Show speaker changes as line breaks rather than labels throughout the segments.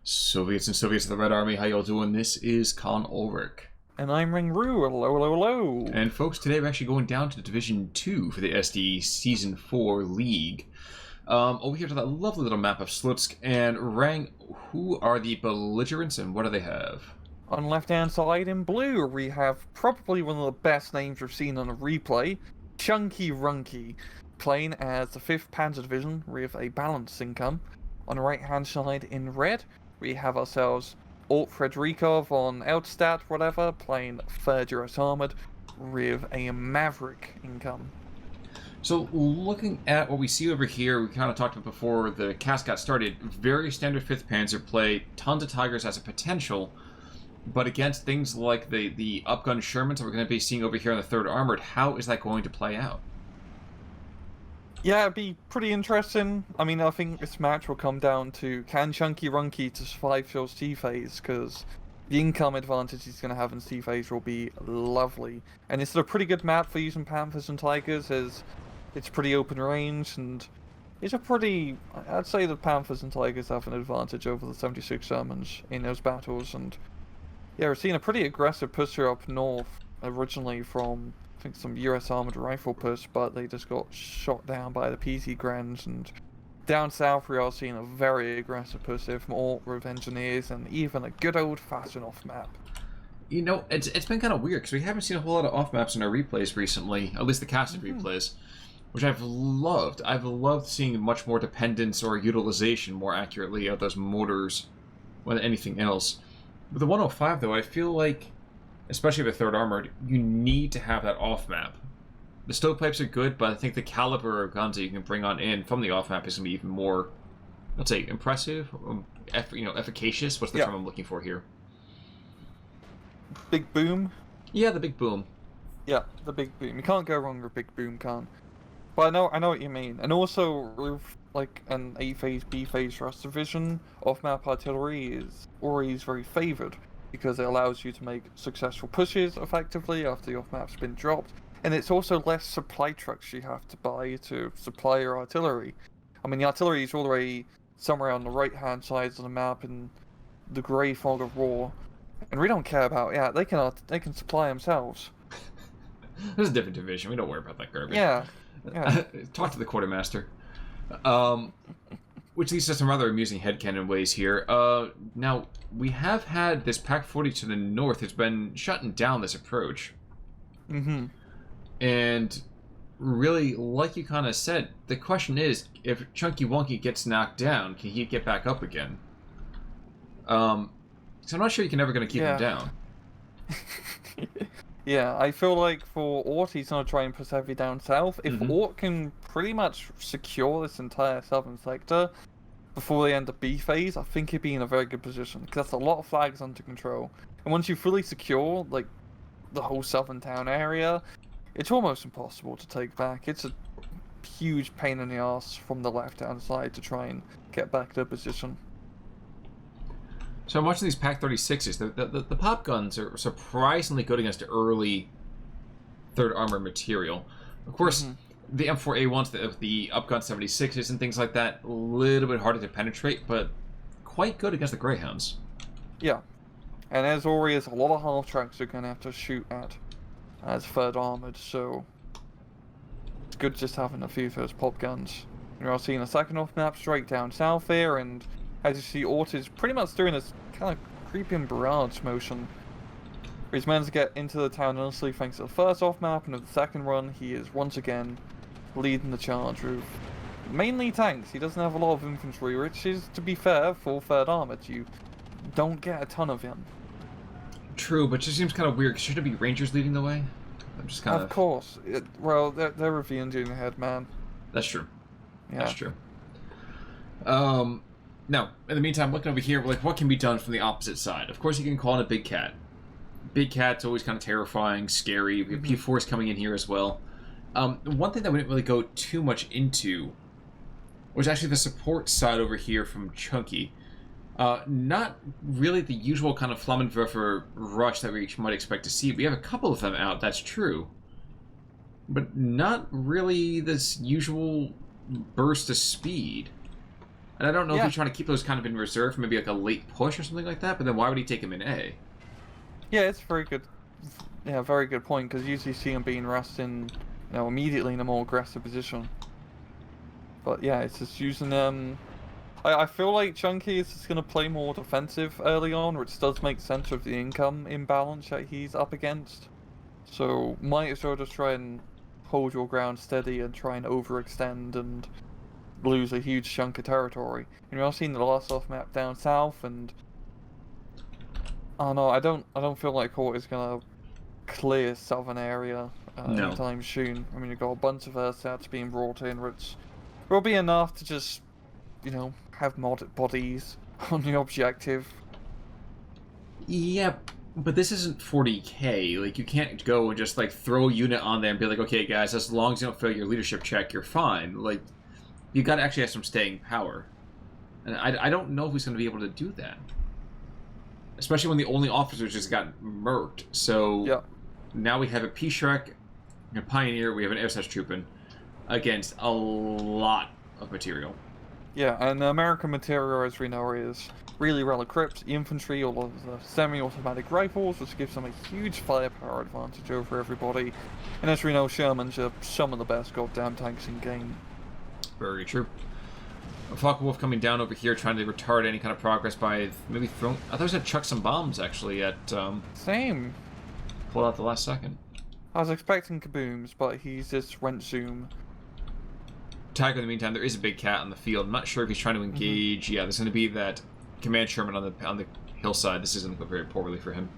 Soviets and Soviets of the Red Army, how y'all doing? This is Con Ulrich.
And I'm Ringru, hello, hello, hello.
And folks, today we're actually going down to Division 2 for the SD Season 4 League. Over here to that lovely little map of Slutsk. And Rang, who are the belligerents and what do they have?
On the left-hand side in blue, we have probably one of the best names we've seen on a replay, Chunky Wunky, playing as the 5th Panzer Division with a balanced income. On the right-hand side in red, we have ourselves Alt Fredrikov on Eldstat, whatever, playing 3rd US Armored with a Maverick income.
So, looking at what we see over here, we kind of talked about before the cast got started, very standard 5th Panzer play, tons of Tigers as a potential, but against things like the upgun Shermans that we're going to be seeing over here on the 3rd Armored, how is that going to play out?
Yeah, it'd be pretty interesting. I mean, I think this match will come down to can Chunky Wunky to survive Phil's C-Phase, because the income advantage he's going to have in C-Phase will be lovely. And it's a pretty good map for using Panthers and Tigers, as it's pretty open range, and it's a pretty... I'd say the Panthers and Tigers have an advantage over the 76 Shermans in those battles, and yeah, we're seeing a pretty aggressive pusher up north, originally from... I think some US Armored Rifle push, but they just got shot down by the PC Grens, and down south we are seeing a very aggressive push there from all with engineers and even a good old-fashioned off-map.
You know, it's been kind of weird, because we haven't seen a whole lot of off-maps in our replays recently, at least the casted replays, which I've loved. I've loved seeing much more dependence or utilization, more accurately, of those mortars than anything else. With the 105, though, I feel like, especially with 3rd Armored, you need to have that off-map. The stovepipes are good, but I think the caliber of guns that you can bring on in from the off-map is going to be even more, let's say, impressive, efficacious. What's the term I'm looking for here?
Big boom?
Yeah, the big boom.
Yeah, the big boom. You can't go wrong with big boom, can. But I know what you mean. And also, with like an A-phase, B-phase thrust division, off-map artillery is always very favoured, because it allows you to make successful pushes effectively after the off-map's been dropped, and it's also less supply trucks you have to buy to supply your artillery. I mean, the artillery is already somewhere on the right-hand sides of the map in the grey fog of war, and we don't care about they can supply themselves.
This is a different division. We don't worry about that garbage.
Yeah.
Talk to the quartermaster. Which leads to some rather amusing headcanon ways here. Now, we have had this Pack 40 to the north has been shutting down this approach.
Mm-hmm.
And really, like you kind of said, the question is, if Chunky Wunky gets knocked down, can he get back up again? So I'm not sure you're never going to keep him down.
Yeah, I feel like for Ort, he's going to try and push heavy down south. If Ort can pretty much secure this entire southern sector before they end the B phase, I think he'd be in a very good position, because that's a lot of flags under control. And once you fully secure, like, the whole southern town area, it's almost impossible to take back. It's a huge pain in the ass from the left-hand side to try and get back to position.
So I'm watching these Pack 36s. The pop guns are surprisingly good against early 3rd Armored material. Of course, the M4A1s, the Upgun 76s and things like that, a little bit harder to penetrate, but quite good against the Greyhounds.
Yeah. And as always, a lot of half-tracks are going to have to shoot at as 3rd Armored, so it's good just having a few of those pop guns. You're seeing a second off-map straight down south here, and as you see, Ort is pretty much doing this kind of creeping barrage motion. He's managed to get into the town honestly thanks to the first off-map, and with the second run, he is once again leading the charge with mainly tanks. He doesn't have a lot of infantry, which is, to be fair, for 3rd Armored. You don't get a ton of him.
True, but it just seems kind of weird. Should it be Rangers leading the way? I'm just kind of...
Of course. Well, they're with the Indian head, man.
That's true.
Yeah.
That's true. Now, in the meantime, looking over here, like, what can be done from the opposite side? Of course, you can call in a Big Cat. Big Cat's always kind of terrifying, scary. We have P4s coming in here as well. One thing that we didn't really go too much into was actually the support side over here from Chunky. Not really the usual kind of Flammenwerfer rush that we might expect to see. We have a couple of them out, that's true. But not really this usual burst of speed. And I don't know if
Yeah.
he's trying to keep those kind of in reserve for maybe like a late push or something like that, but then why would he take him in A?
Yeah, it's very good. Yeah, very good point, because usually you see him being rushed in, immediately in a more aggressive position. But yeah, it's just using I feel like Chunky is just gonna play more defensive early on, which does make sense with the income imbalance that he's up against. So might as well just try and hold your ground steady and try and overextend and lose a huge chunk of territory. I've seen the last off map down south, and I don't know, I don't feel like Hort is gonna clear southern area
No.
anytime soon. You've got a bunch of ersats being brought in, which will be enough to just, have mod bodies on the objective.
Yeah, but this isn't 40k. Like, you can't go and just, like, throw a unit on there and be like, okay, guys, as long as you don't fail your leadership check, you're fine. Like, you gotta actually have some staying power. And I don't know if he's gonna be able to do that. Especially when the only officers just got murked. So,
Yeah.
now we have a P-Shrek, a Pioneer, we have an Airsuch Troopin against a lot of material.
Yeah, and American material, as we know, is really well equipped. Infantry, all of the semi-automatic rifles, which gives them a huge firepower advantage over everybody. And as we know, Shermans are some of the best goddamn tanks in game.
Very true. Focke-Wulf coming down over here, trying to retard any kind of progress by maybe throwing... I thought he was going to chuck some bombs, actually, at...
Same.
Pulled out the last second.
I was expecting kabooms, but he just went zoom.
Tiger, in the meantime, there is a big cat on the field. I'm not sure if he's trying to engage. Yeah, there's going to be that command Sherman on the hillside. This is going to go very poorly for him.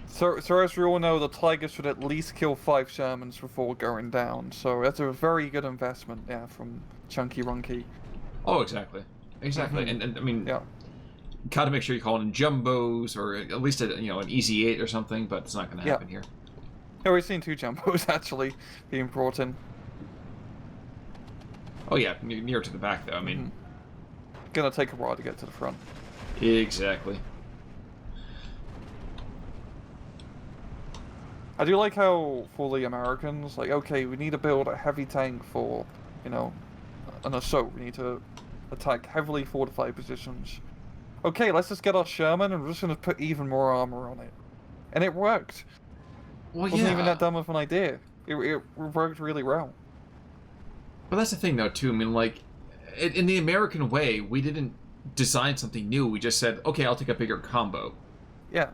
So as we all know, the Tiger should at least kill 5 Shermans before going down. So that's a very good investment, yeah, from Chunky Runky.
Oh, exactly. Exactly. And I mean,
yeah.
Gotta make sure you call in jumbos, or at least an easy 8 or something, but it's not going to happen here.
Yeah, we've seen 2 jumbos actually being brought in.
Oh yeah, near to the back though, I mean...
Gonna take a while to get to the front.
Exactly.
I do like how, for the Americans, like, okay, we need to build a heavy tank for, an assault. We need to attack heavily fortified positions. Okay, let's just get our Sherman and we're just gonna put even more armor on it. And it worked.
Well,
Wasn't even that dumb of an idea. It worked really well.
But that's the thing, though, too. I mean, like, in the American way, we didn't design something new. We just said, okay, I'll take a bigger combo.
Yeah.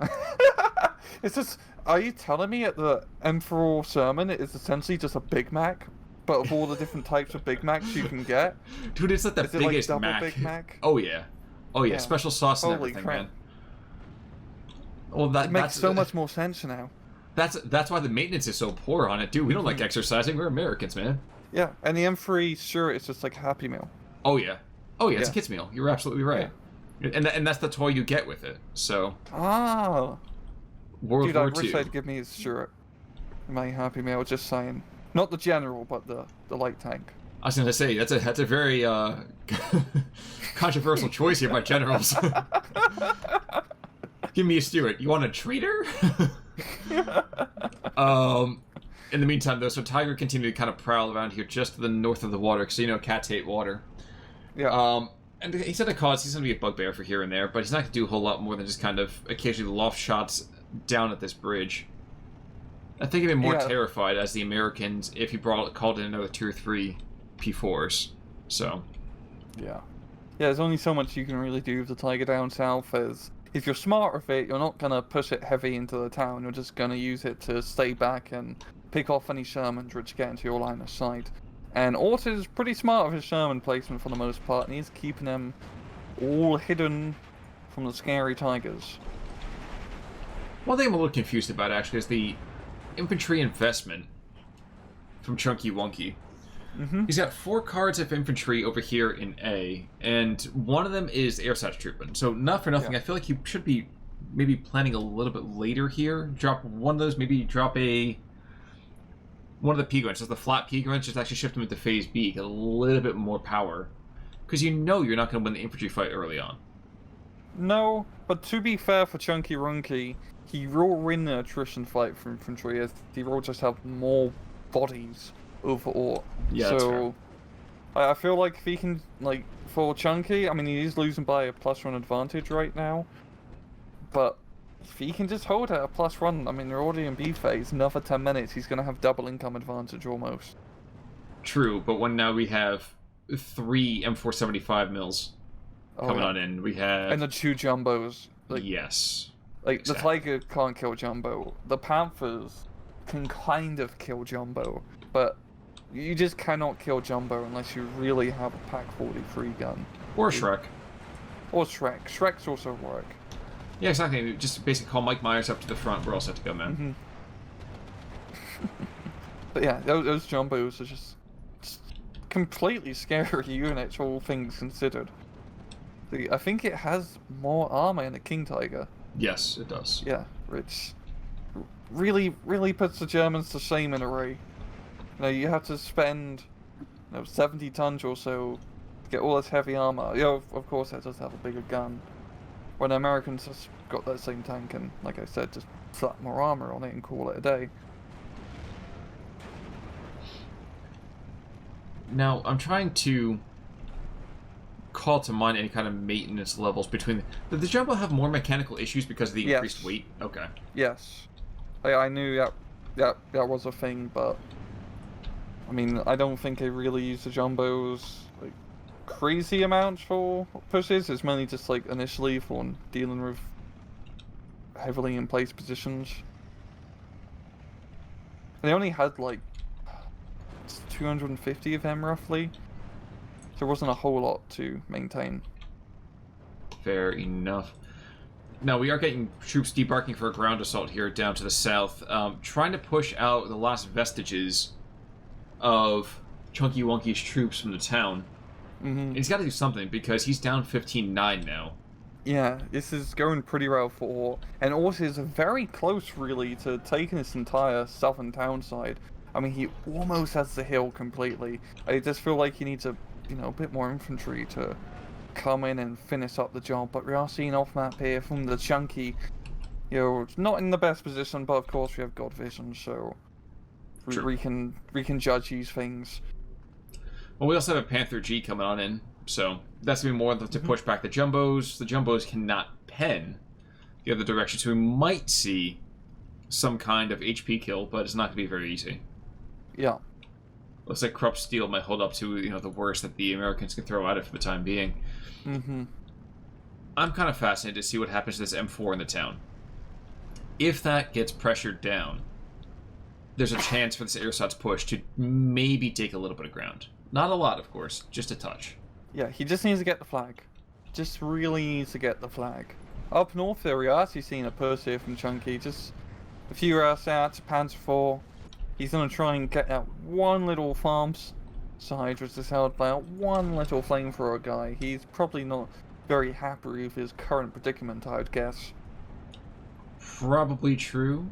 It's just, are you telling me that the Emperor Sherman is essentially just a Big Mac? But of all the different types of Big Macs you can get?
Dude, it's like the biggest
like
Mac.
Big Mac?
Oh, yeah. Oh, yeah. Special sauce and
Holy
everything,
crap.
man. Well,
It makes so much more sense now.
That's why the maintenance is so poor on it, dude. We don't like exercising. We're Americans, man.
Yeah, and the M3, sure, it's just like a Happy Meal.
Oh, yeah. Oh, yeah, it's a kid's meal. You're absolutely right.
Yeah.
And that's the toy you get with it, so...
Ah!
World
Dude,
War
I wish
II.
they'd give me his shirt. My Happy Meal, just saying. Not the general, but the light tank.
I was gonna say, that's a very, controversial choice here by generals. Give me a Stuart. You want a traitor? In the meantime, though, so Tiger continued to kind of prowl around here just to the north of the water, because, cats hate water.
Yeah.
And he said he's going to be a bugbear for here and there, but he's not going to do a whole lot more than just kind of occasionally loft shots down at this bridge. I think he'd be more terrified as the Americans if he called in another 2 or 3 P4s. So.
Yeah. Yeah, there's only so much you can really do with the Tiger down south, as if you're smart with it, you're not going to push it heavy into the town, you're just going to use it to stay back and pick off any Shermans which get into your line of sight. And Ort is pretty smart with his Sherman placement for the most part, and he's keeping them all hidden from the scary Tigers.
One thing I'm a little confused about, actually, is the infantry investment from Chunky Wunky. He's got 4 cards of infantry over here in A, and one of them is Airsuch Troopin. So, not for nothing, I feel like you should be maybe planning a little bit later here. Drop one of those, maybe drop one of the P-Grunts, just the flat P-Grunts, just actually shift them into Phase B, get a little bit more power. Because you're not going to win the infantry fight early on.
No, but to be fair for Chunky Runky, he will win the attrition fight for infantry, as he will just have more bodies over Ort.
Yeah, that's fair.
I feel like if he can, like, for Chunky, I mean, he is losing by a +1 advantage right now. But if he can just hold at a +1, I mean, they're already in B phase. Another 10 minutes, he's going to have double income advantage almost.
True, but when now we have 3 M475 mils coming on in. We have...
And the 2 Jumbos. Like,
yes.
Like,
exactly.
the Tiger can't kill Jumbo. The Panthers can kind of kill Jumbo, but you just cannot kill Jumbo unless you really have a Pack 43 gun.
Or Shrek.
Or Shrek. Shrek's also work.
Yeah, exactly. Just basically call Mike Myers up to the front. We're all set to go, man.
But yeah, those Jumbos are just completely scary units, all things considered. I think it has more armor in the King Tiger.
Yes, it does.
Yeah, which really puts the Germans to shame in a way. You know, you have to spend 70 tons or so to get all this heavy armor. Yeah, of course that does have a bigger gun. When the Americans just got that same tank and, like I said, just slap more armor on it and call it a day.
Now, I'm trying to call to mind any kind of maintenance levels between... Did the Jumbo have more mechanical issues because of the increased weight? Okay.
Yes. I knew that was a thing, but... I mean, I don't think they really use the Jumbos like crazy amounts for pushes. It's mainly just like initially for dealing with heavily in place positions. And they only had like 250 of them roughly, so there wasn't a whole lot to maintain.
Fair enough. Now, we are getting troops debarking for a ground assault here down to the south, trying to push out the last vestiges of Chunky Wunky's troops from the town. And he's got to do something, because he's down 15-9 now.
Yeah, this is going pretty well for... And also is very close, really, to taking this entire southern town side. I mean, he almost has the hill completely. I just feel like he needs a bit more infantry to come in and finish up the job. But we are seeing off map here from the Chunky. It's not in the best position, but of course we have God Vision, so we can judge these things.
Well, we also have a Panther G coming on in, so that's going to be more to push back the Jumbos. The Jumbos cannot pen the other direction, so we might see some kind of HP kill, but it's not going to be very easy.
Yeah.
Looks like Krupp Steel might hold up to the worst that the Americans can throw at it for the time being. I'm kind of fascinated to see what happens to this M4 in the town. If that gets pressured down, there's a chance for this Ersatz push to maybe take a little bit of ground. Not a lot, of course, just a touch.
Yeah, he just needs to get the flag. Just really needs to get the flag. Up north there, we are actually seeing a push here from Chunky. Just a few hours out to Panzer 4. He's going to try and get that one little farm side, which is held by one little flamethrower guy. He's probably not very happy with his current predicament, I would guess.
Probably true.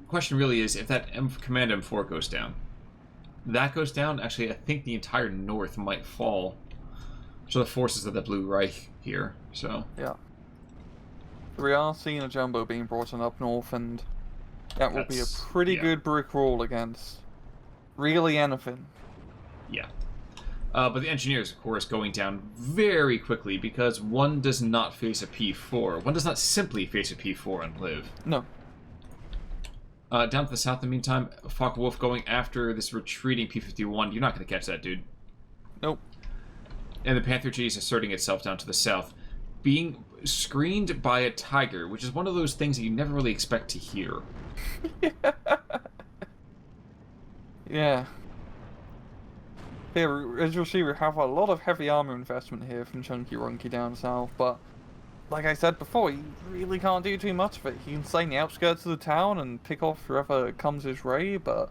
Question really is, if that Command M4 goes down, actually I think the entire north might fall to the forces of the Blue Reich here, so...
Yeah. We are seeing a Jumbo being brought in up north, and that will be a pretty good brick wall against really anything.
Yeah. But the engineers, of course, going down very quickly, because one does not face a P4. One does not simply face a P4 and live.
No.
Down to the south, in the meantime, Focke-Wulf going after this retreating P-51. You're not going to catch that, dude.
Nope.
And the Panther G is asserting itself down to the south, being screened by a Tiger, which is one of those things that you never really expect to hear.
Yeah. Here, as you'll see, we have a lot of heavy armor investment here from Chunky Wunky down south, but like I said before, he really can't do too much of it. He can stay in the outskirts of the town and pick off whoever comes his way, but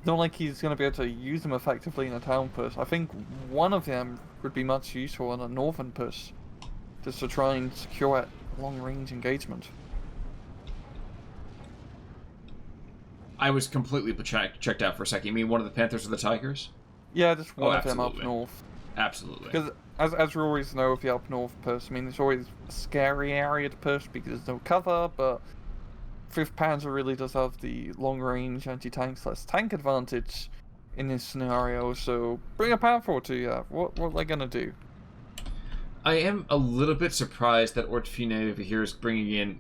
not like he's going to be able to use them effectively in a town push. I think one of them would be much useful in a northern push, just to try and secure a long-range engagement.
I was completely checked out for a second. You mean one of the Panthers or the Tigers?
Yeah, just one of them up north.
Absolutely.
Because, as we always know with the up north push, I mean, it's always a scary area to push because there's no cover, but 5th Panzer really does have the long-range anti-tank/tank advantage, in this scenario. So bring a Panther to you. What are they gonna do?
I am a little bit surprised that Ortfine over here is bringing in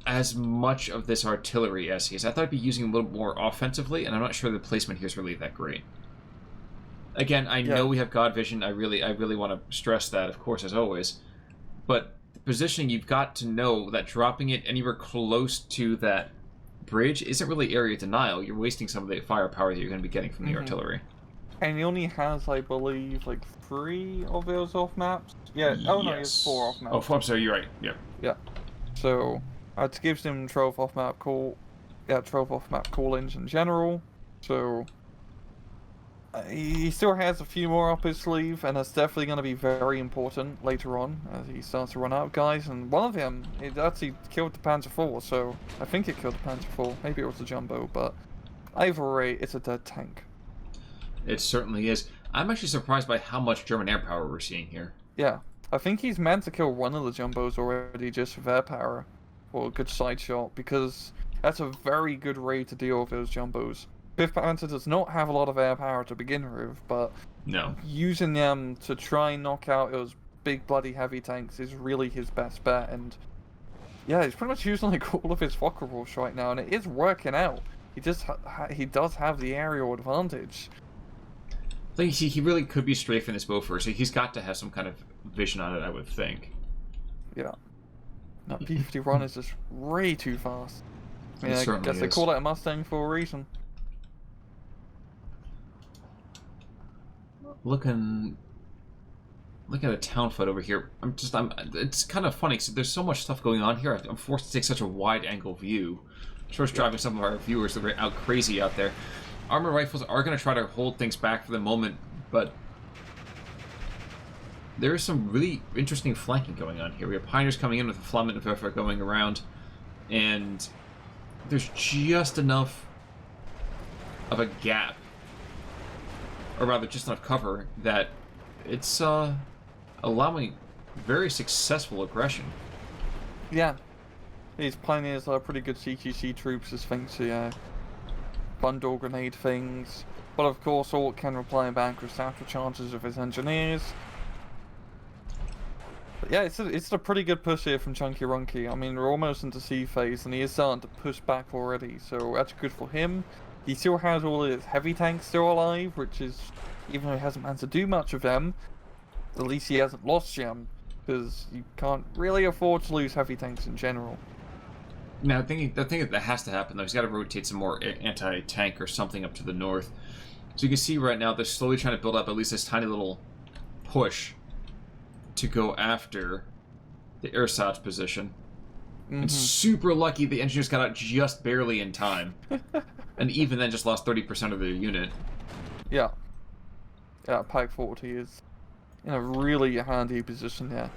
as much of this artillery as he is. I thought I'd be using a little more offensively, and I'm not sure the placement here is really that great. Again, I know we have God Vision. I really want to stress that, of course, as always. But the positioning, you've got to know that dropping it anywhere close to that bridge isn't really area denial. You're wasting some of the firepower that you're going to be getting from the artillery.
And he only has, I believe, like 3 of those off maps. Yeah. Oh no, he has 4 off maps.
Oh, I'm sorry. You're right. Yeah.
Yeah. So it gives him 12 off map call-ins in general. So he still has a few more up his sleeve, and that's definitely going to be very important later on as he starts to run out of guys. And one of them, it actually killed the Panzer IV, so I think it killed the Panzer IV. Maybe it was the Jumbo, but either way, it's a dead tank.
It certainly is. I'm actually surprised by how much German air power we're seeing here.
Yeah, I think he's meant to kill one of the Jumbos already just with air power, or a good side shot, because that's a very good raid to deal with those Jumbos. 5th Panzer does not have a lot of air power to begin with, but using them to try and knock out those big bloody heavy tanks is really his best bet. And yeah, he's pretty much using like all of his Focke-Wulfs right now, and it is working out. He just he does have the aerial advantage.
I think he really could be strafing this bow first. He's got to have some kind of vision on it, I would think.
Yeah. That P-51 is just way too fast. I mean, I guess they call it a Mustang for a reason.
Looking at a town fight over here. It's kind of funny because there's so much stuff going on here. I'm forced to take such a wide-angle view. I'm sure it's driving some of our viewers that are out crazy out there. Armored rifles are going to try to hold things back for the moment, but there is some really interesting flanking going on here. We have Pioneers coming in with the Flammenwerfer going around, and there's just enough of a gap, or rather just enough cover, that it's allowing very successful aggression.
Yeah. These Pioneers are pretty good CQC troops as things to bundle grenade things. But of course, Ort can reply back with satchel charges of his engineers. But yeah, it's a pretty good push here from Chunky Runky. I mean, we're almost into C phase, and he is starting to push back already, so that's good for him. He still has all his heavy tanks still alive, which is, even though he hasn't managed to do much of them, at least he hasn't lost them, because you can't really afford to lose heavy tanks in general.
Now, the thing that has to happen, though, he's got to rotate some more anti-tank or something up to the north. So you can see right now they're slowly trying to build up at least this tiny little push to go after the ersatz position. And super lucky the engineers got out just barely in time. And even then just lost 30% of their unit.
Yeah. Yeah, Pike 40 is in a really handy position here.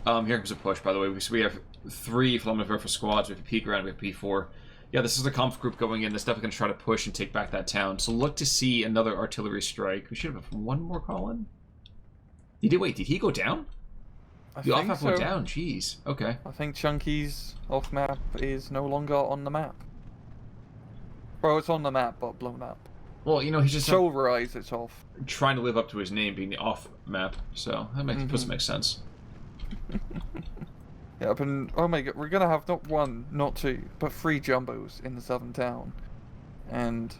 Here comes a push, by the way. So we have 3 Flammenwerfer squads. We have a P ground, we have P4. Yeah, this is a Kampf group going in. That's definitely going to try to push and take back that town. So look to see another artillery strike. We should have one more call in. Wait, did he go down? The off map went down. Jeez. Okay.
I think Chunky's off map is no longer on the map. Well, it's on the map, but blown up.
Well, you know, he's just
Solarize it's off.
Trying to live up to his name being the off map, so that doesn't make sense.
Yeah, but oh my god, we're gonna have not 1, not 2, but 3 Jumbos in the southern town. And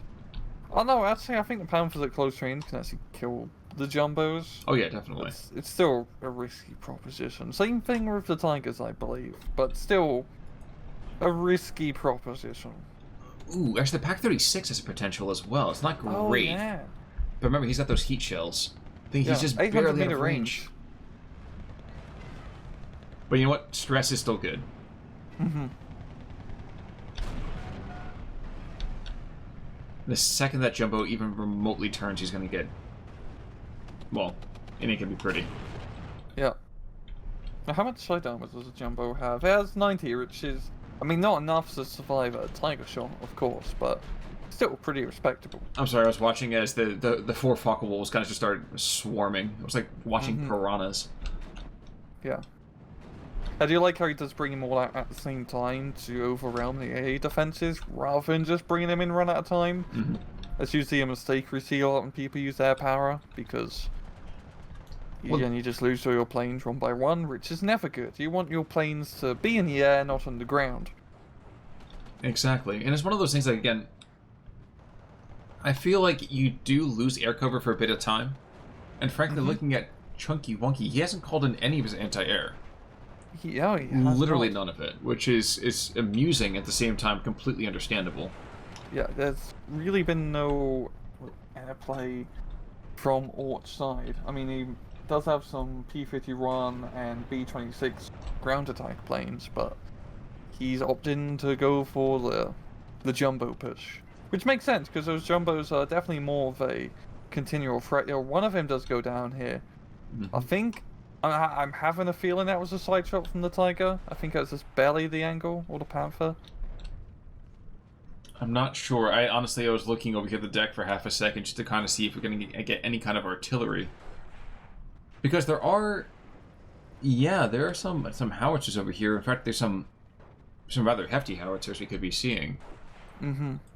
oh no, actually I think the Panthers at close range can actually kill the Jumbos.
Oh yeah, definitely.
It's still a risky proposition. Same thing with the Tigers, I believe, but still a risky proposition.
Ooh, actually the Pak-36 has a potential as well. It's not great.
Oh, yeah.
But remember, he's got those heat shells. I think he's just barely out of range. But you know what? Stress is still good. The second that Jumbo even remotely turns, he's going to get... Well, it ain't going to be pretty.
Yeah. Now, how much side damage does a Jumbo have? It has 90, which is... I mean, not enough to survive a Tiger shot, of course, but still pretty respectable. I'm
sorry, I was watching as the 4 Focke-Wulfs kind of just started swarming. It was like watching piranhas.
Yeah. I do like how he does bring them all out at the same time to overwhelm the AA defenses, rather than just bringing them in one at a time. That's usually a mistake we see a lot when people use air power, because you just lose all your planes one by one, which is never good. You want your planes to be in the air, not on the ground.
Exactly. And it's one of those things that, again, I feel like you do lose air cover for a bit of time. And frankly, looking at Chunky Wunky, he hasn't called in any of his anti-air.
Yeah, he has
literally
not.
none of it, which is amusing at the same time, completely understandable.
Yeah, there's really been no airplay from Ort's side. I mean, he does have some P-51 and B-26 ground attack planes, but he's opted to go for the jumbo push, which makes sense because those jumbos are definitely more of a continual threat. You know, one of them does go down here. I think I'm having a feeling that was a side shot from the Tiger. I think it was just barely the angle, or the Panther.
I'm not sure. I was looking over here at the deck for half a second just to kind of see if we're going to get any kind of artillery. Because there are some howitzers over here. In fact, there's some rather hefty howitzers we could be seeing.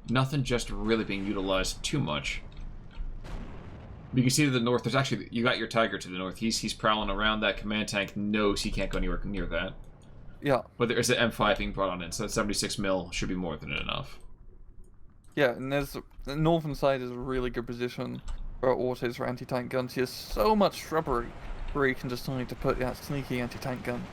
Nothing just really being utilized too much. You can see to the north, there's actually, you got your Tiger to the north. He's prowling around. That command tank knows he can't go anywhere near that.
Yeah.
But there's an M5 being brought on in, so that 76 mil should be more than enough.
Yeah, and the northern side is a really good position for Ort's anti-tank guns. He has so much shrubbery where he can decide to put that sneaky anti-tank gun.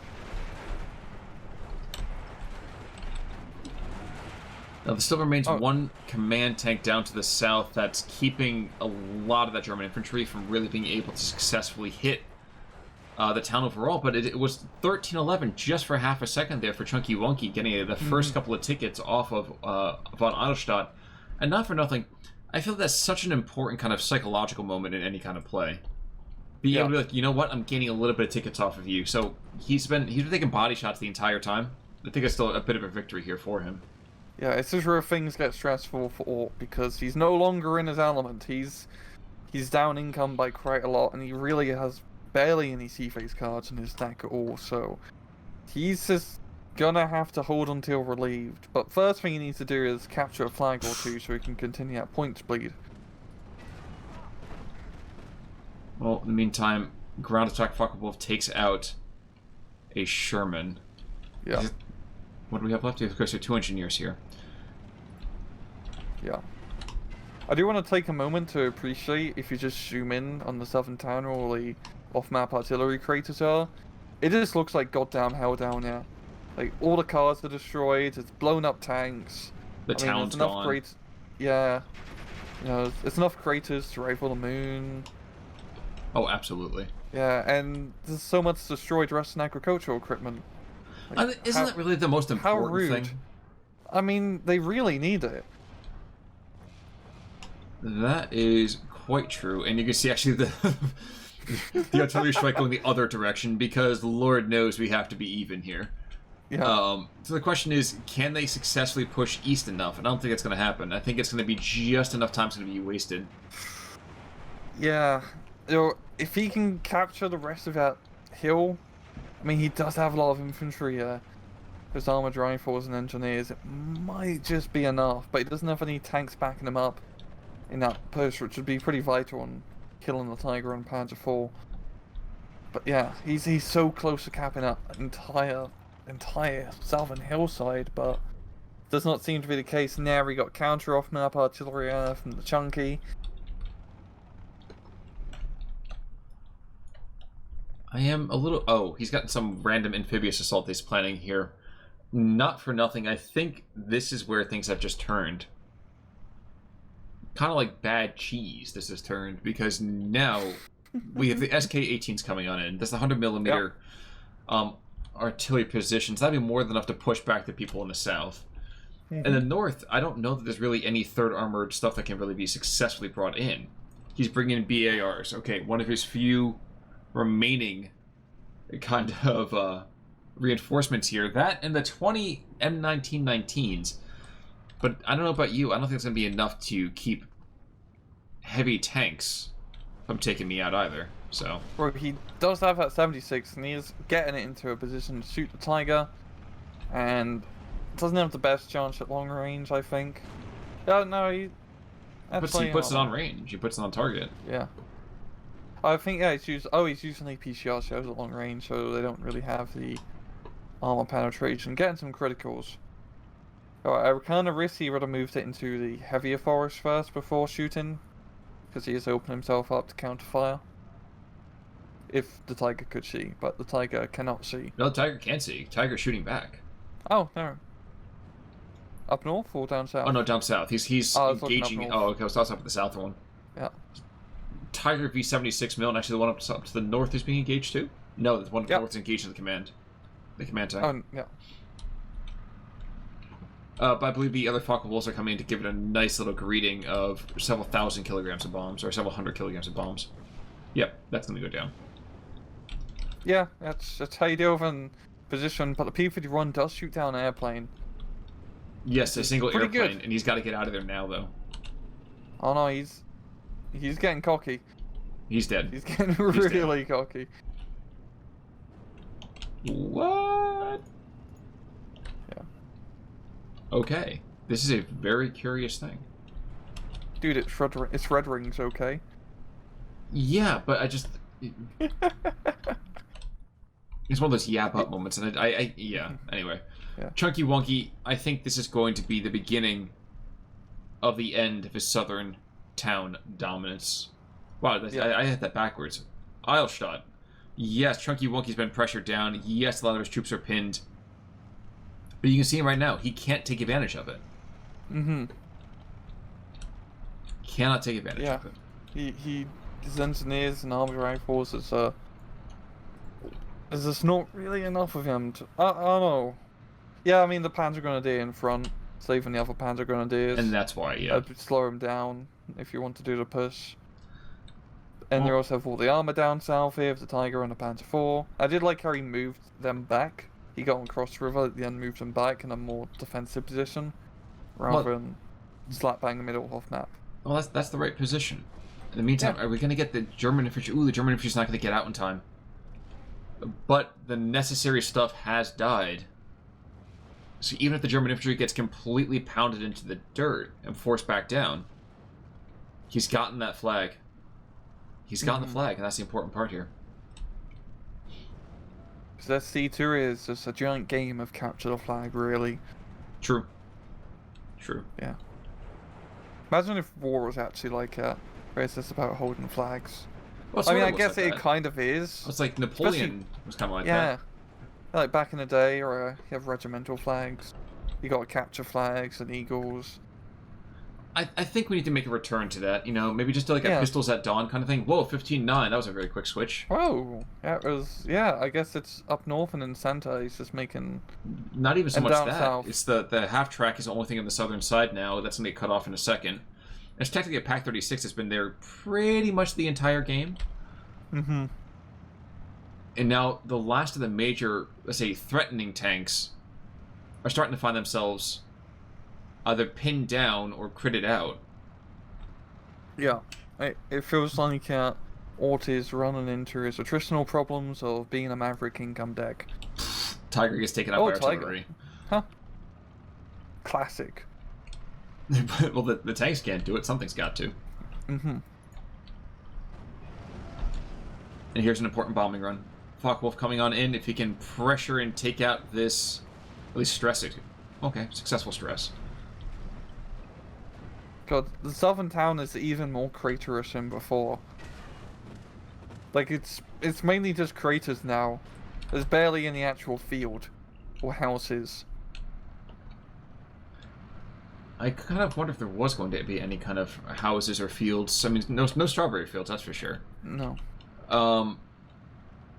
Now, there still remains one command tank down to the south that's keeping a lot of that German infantry from really being able to successfully hit the town overall, but it was 13-11 just for half a second there for Chunky Wunky, getting the first couple of tickets off of von Adelstadt. And not for nothing, I feel that's such an important kind of psychological moment in any kind of play. Be able to be like, you know what, I'm gaining a little bit of tickets off of you. So he's been taking body shots the entire time. I think it's still a bit of a victory here for him.
Yeah, it's just where things get stressful for Ort because he's no longer in his element. He's down income by quite a lot, and he really has barely any C-phase cards in his deck at all. So he's just gonna have to hold until relieved. But first thing he needs to do is capture a flag or two so he can continue that points bleed.
Well, in the meantime, ground attack Focke-Wulf takes out a Sherman.
Yeah.
What do we have left? Of course, there are 2 engineers here.
Yeah. I do want to take a moment to appreciate, if you just zoom in on the southern town where all the off-map artillery craters are, it just looks like goddamn hell down there. Like, all the cars are destroyed, it's blown up tanks.
The town's gone.
Yeah. You know, there's enough craters to rifle the moon.
Oh, absolutely.
Yeah, and there's so much destroyed Russian agricultural equipment. Like,
isn't that really the most important thing?
I mean, they really need it.
That is quite true, and you can see actually the artillery strike going the other direction because Lord knows we have to be even here.
Yeah.
So the question is, can they successfully push east enough? And I don't think it's going to happen. I think it's going to be just enough time's going to be wasted.
Yeah. You know, if he can capture the rest of that hill, I mean, he does have a lot of infantry here. His armored rifles and engineers, it might just be enough, but he doesn't have any tanks backing him up in that push, which would be pretty vital in killing the Tiger and Panzer IV. But yeah, he's so close to capping up entire southern hillside, but does not seem to be the case now. We got counter off-map artillery from the Chunky.
I am a little... Oh, he's got some random amphibious assault he's planning here. Not for nothing, I think this is where things have just turned. Kind of like bad cheese, this has turned, because now we have the SK-18s coming on in. That's the 100mm artillery positions. That'd be more than enough to push back the people in the south. In the north, I don't know that there's really any third armored stuff that can really be successfully brought in. He's bringing in BARs. Okay, one of his few remaining kind of reinforcements here. That and the 20 M1919s. But I don't know about you, I don't think it's going to be enough to keep heavy tanks from taking me out either, so...
Well, he does have that 76, and he is getting it into a position to shoot the Tiger, and doesn't have the best chance at long range, I think. No,
He puts it on range. He puts it on target.
Yeah. I think he's using APCR shells at long range, so they don't really have the armor penetration. Getting some criticals. Alright, I kind of risk he would have moved it into the heavier forest first before shooting, because he has opened himself up to counterfire. If the tiger could see, but the tiger cannot see.
No, the tiger can see. Tiger's shooting back.
Oh, no. Up north or down south?
Oh no, down south. He's engaging. Oh, okay. I was talking about the south one.
Yeah.
Tiger V76 mil, and actually the one up to the north is being engaged too. No, the one up to the north is engaged in the command tank.
Oh, yeah.
But I believe the other Focke Wolves are coming in to give it a nice little greeting of several thousand kilograms of bombs, or several hundred kilograms of bombs. Yep, that's going to go down.
Yeah, that's how you deal with in position, but the P-51 does shoot down an airplane.
Yes, a single airplane,
good.
And he's got to get out of there now, though.
Oh no, he's getting cocky.
He's dead.
He's getting really cocky.
What?
Yeah.
Okay. This is a very curious thing.
Dude, it's red rings, okay?
Yeah, but I just... It's one of those yap up moments, and yeah, anyway.
Yeah.
Chunky Wunky, I think this is going to be the beginning of the end of his southern town dominance. Wow, I had that backwards. Eilstadt. Yes, Chunky Wunky's been pressured down. Yes, a lot of his troops are pinned. But you can see him right now. He can't take advantage of it.
Mm-hmm.
Cannot take advantage of it.
His engineers and army rifles, there's just not really enough of him to... I don't know. Yeah, I mean, the Panzer Grenadier in front, saving the other Panzer Grenadiers.
And that's why, yeah.
Slow him down if you want to do the push. And you also have all the armor down south here with the Tiger and the Panzer IV. I did like how he moved them back. He got across the river at the end, moved them back in a more defensive position, rather than slap bang the middle of map.
Well, that's the right position. In the meantime, are we going to get the German infantry? Ooh, the German infantry's not going to get out in time. But the necessary stuff has died. So even if the German infantry gets completely pounded into the dirt and forced back down, he's gotten that flag. He's gotten the flag, and that's the important part here.
So that C2 is just a giant game of capture the flag, really.
True. True.
Yeah. Imagine if war was actually like where it's just about holding flags.
Well,
I mean, I guess
like
it kind of is.
It's like Napoleon was kind of like that.
Yeah. Like back in the day, or you have regimental flags. You got capture flags and eagles.
I think we need to make a return to that. You know, maybe just do like a pistols at dawn kind of thing. Whoa, 15-9. That was a very quick switch.
Oh, that was... Yeah, I guess it's up north and in center. He's just making...
Not even so much that.
South.
It's the half track is the only thing on the southern side now. That's going to get cut off in a second. It's technically a Pac 36 that's been there pretty much the entire game.
Mm-hmm.
And now the last of the major, let's say, threatening tanks are starting to find themselves either pinned down or critted out.
Yeah. It feels like Ort is running into his attritional problems of being a Maverick income deck.
Tiger gets taken out by artillery.
Huh. Classic.
Well, the tanks can't do it. Something's got to.
Mm-hmm.
And here's an important bombing run. Focke-Wulf coming on in. If he can pressure and take out this... At least stress it. Okay, successful stress.
God, the southern town is even more craterous than before. Like, it's mainly just craters now. There's barely any actual field or houses.
I kind of wonder if there was going to be any kind of houses or fields. I mean, no strawberry fields, that's for sure.
No.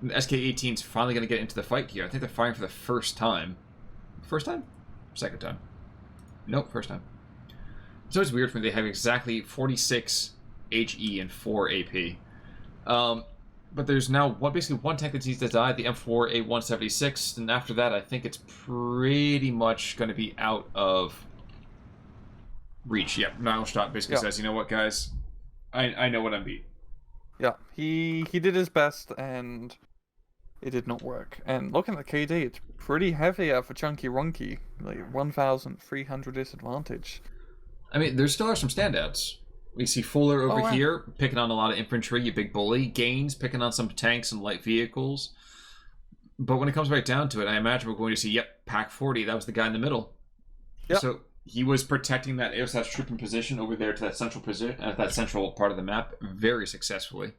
SK-18's finally going to get into the fight here. I think they're firing for the first time. First time? Second time. Nope, first time. It's always weird when they have exactly 46 HE and 4 AP. But there's now basically one tank that needs to die, the M4A176, and after that I think it's pretty much going to be out of reach. Yep, Nilestadt basically says, you know what, guys? I know what I'm beat. Yeah,
he did his best, and it did not work. And looking at KD, it's pretty heavy for Chunky Wunky. Like, 1,300 disadvantage.
I mean, there still are some standouts. We see Fuller over
wow.
here, picking on a lot of infantry, you big bully. Gaines picking on some tanks and light vehicles. But when it comes right down to it, I imagine we're going to see, yep, Pack 40. That was the guy in the middle.
Yep.
So he was protecting that AOSAT's troop in position over there to that central position, that central part of the map very successfully.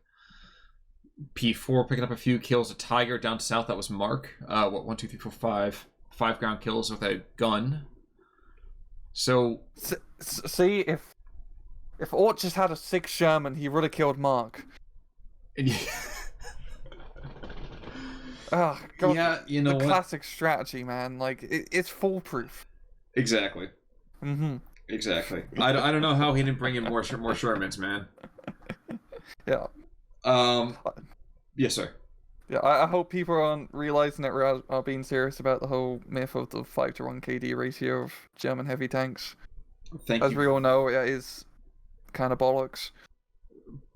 P4 picking up a few kills. A Tiger down south. That was Mark. 1, 2, 3, 4, 5. 5 ground kills with a gun. So
see if Ort just had a 6 Sherman, he would have killed Mark. Oh, God,
yeah, you know
the
what?
classic strategy, man. Like it's foolproof.
Exactly.
Mm-hmm.
Exactly. I don't know how he didn't bring in more Shermans, man.
Yeah.
Yes, sir.
Yeah, I hope people aren't realizing that we are being serious about the whole myth of the 5-to-1 KD ratio of German heavy tanks. As we all know, it is kind of bollocks.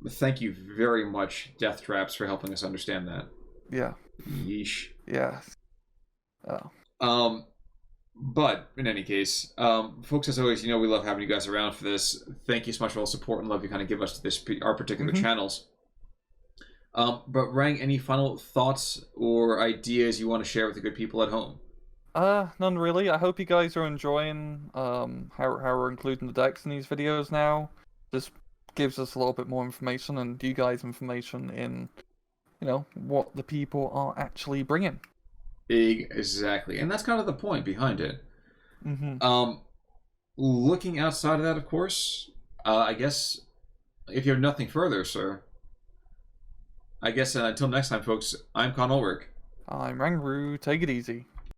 Thank you very much, Death Traps, for helping us understand that.
Yeah.
Yeesh.
Yeah. Oh.
But in any case, folks, as always, we love having you guys around for this. Thank you so much for all the support and love you kind of give us to our particular channels. But Rang, any final thoughts or ideas you want to share with the good people at home?
None really. I hope you guys are enjoying how we're including the decks in these videos now. This gives us a little bit more information and you guys information in, what the people are actually bringing.
Exactly, and that's kind of the point behind it.
Mm-hmm.
Looking outside of that, of course, I guess if you have nothing further, sir, I guess until next time, folks, I'm Con Ulrich.
I'm Rangru. Take it easy.